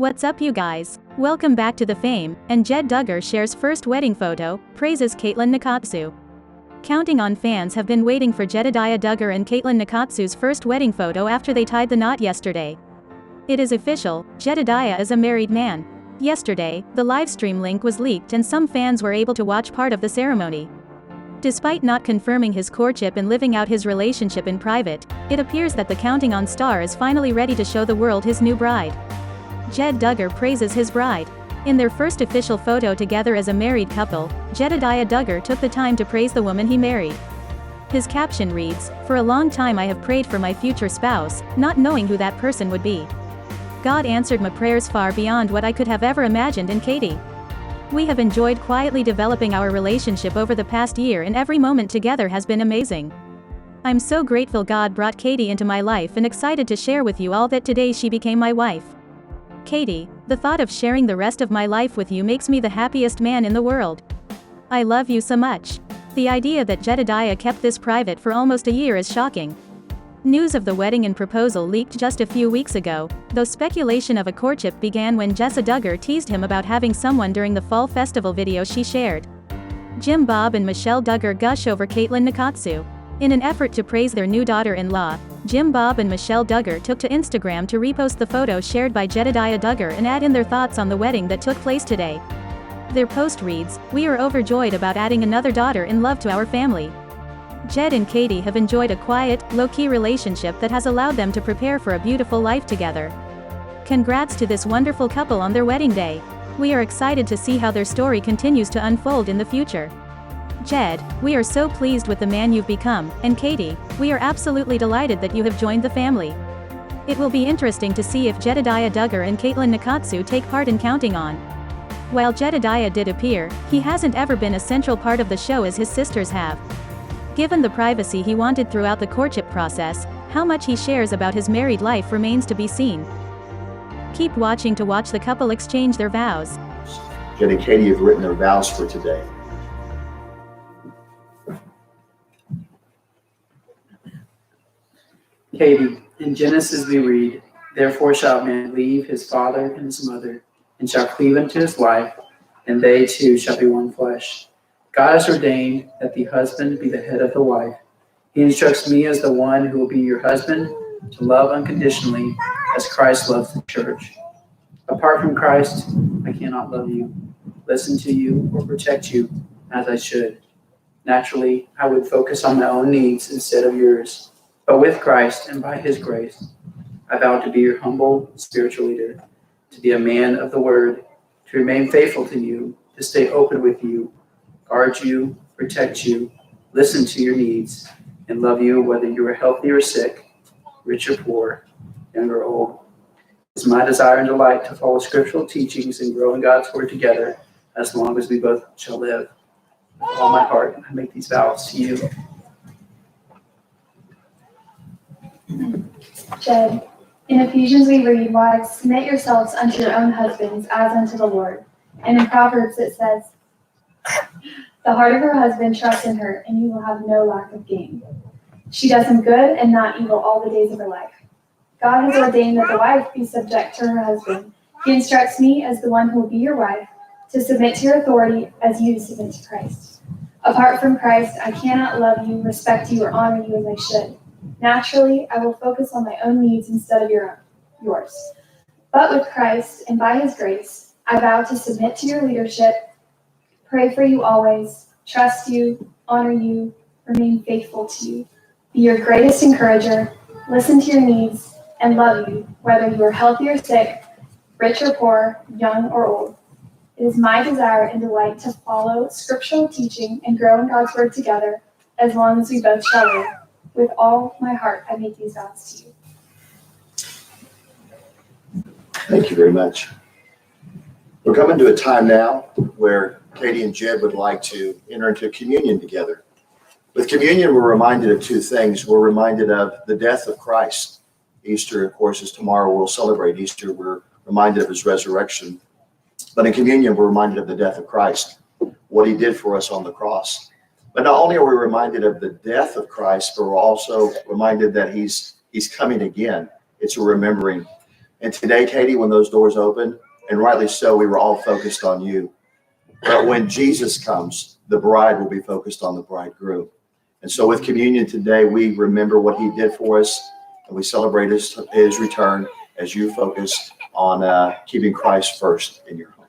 What's up, you guys? Welcome back to The Fame, and Jed Duggar shares first wedding photo, praises Katey Nakatsu. Counting on fans have been waiting for Jedediah Duggar and Katey Nakatsu's first wedding photo after they tied the knot yesterday. It is official, Jedediah is a married man. Yesterday, the livestream link was leaked and some fans were able to watch part of the ceremony. Despite not confirming his courtship and living out his relationship in private, it appears that the Counting On star is finally ready to show the world his new bride. Jed Duggar praises his bride. In their first official photo together as a married couple, Jedediah Duggar took the time to praise the woman he married. His caption reads, "For a long time I have prayed for my future spouse, not knowing who that person would be. God answered my prayers far beyond what I could have ever imagined in Katey. We have enjoyed quietly developing our relationship over the past year and every moment together has been amazing. I'm so grateful God brought Katey into my life and excited to share with you all that today she became my wife. Katey, the thought of sharing the rest of my life with you makes me the happiest man in the world. I love you so much." The idea that Jedediah kept this private for almost a year is shocking. News of the wedding and proposal leaked just a few weeks ago, though speculation of a courtship began when Jessa Duggar teased him about having someone during the fall festival video she shared. Jim Bob and Michelle Duggar gush over Katey Nakatsu. In an effort to praise their new daughter-in-law, Jim Bob and Michelle Duggar took to Instagram to repost the photo shared by Jedediah Duggar and add in their thoughts on the wedding that took place today. Their post reads, "We are overjoyed about adding another daughter-in-law to our family. Jed and Katey have enjoyed a quiet, low-key relationship that has allowed them to prepare for a beautiful life together. Congrats to this wonderful couple on their wedding day. We are excited to see how their story continues to unfold in the future. Jed, we are so pleased with the man you've become, and Katey, we are absolutely delighted that you have joined the family. It will be interesting to see if Jedediah Duggar and Katey Nakatsu take part in Counting On. While Jedediah did appear, he hasn't ever been a central part of the show as his sisters have. Given the privacy he wanted throughout the courtship process, how much he shares about his married life remains to be seen. Keep watching to watch the couple exchange their vows." Jed and Katey have written their vows for today. Katey, in Genesis we read, "Therefore shall man leave his father and his mother, and shall cleave unto his wife, and they two shall be one flesh. God has ordained that the husband be the head of the wife. He instructs me as the one who will be your husband to love unconditionally as Christ loves the church. Apart from Christ, I cannot love you, listen to you, or protect you as I should. Naturally, I would focus on my own needs instead of yours. But with Christ and by his grace, I vow to be your humble spiritual leader, to be a man of the word, to remain faithful to you, to stay open with you, guard you, protect you, listen to your needs, and love you whether you are healthy or sick, rich or poor, young or old. It's my desire and delight to follow scriptural teachings and grow in God's word together as long as we both shall live. With all my heart, I make these vows to you." Jed, in Ephesians we read, "Wives, submit yourselves unto your own husbands as unto the Lord." And in Proverbs it says, "The heart of her husband trusts in her, and he will have no lack of gain. She does him good and not evil all the days of her life." God has ordained that the wife be subject to her husband. He instructs me as the one who will be your wife to submit to your authority as you submit to Christ. Apart from Christ, I cannot love you, respect you, or honor you as I should. Naturally, I will focus on my own needs instead of yours. But with Christ and by his grace, I vow to submit to your leadership, pray for you always, trust you, honor you, remain faithful to you, be your greatest encourager, listen to your needs, and love you, whether you are healthy or sick, rich or poor, young or old. It is my desire and delight to follow scriptural teaching and grow in God's word together as long as we both shall live. With all my heart, I make these vows to you." Thank you very much. We're coming to a time now where Katey and Jed would like to enter into communion together. With communion, we're reminded of two things. We're reminded of the death of Christ. Easter, of course, is tomorrow. We'll celebrate Easter. We're reminded of his resurrection. But in communion, we're reminded of the death of Christ, what he did for us on the cross. But not only are we reminded of the death of Christ, but we're also reminded that he's coming again. It's a remembering. And today, Katey, when those doors open, and rightly so, we were all focused on you. But when Jesus comes, the bride will be focused on the bridegroom. And so with communion today, we remember what he did for us, and we celebrate his return as you focus on keeping Christ first in your home.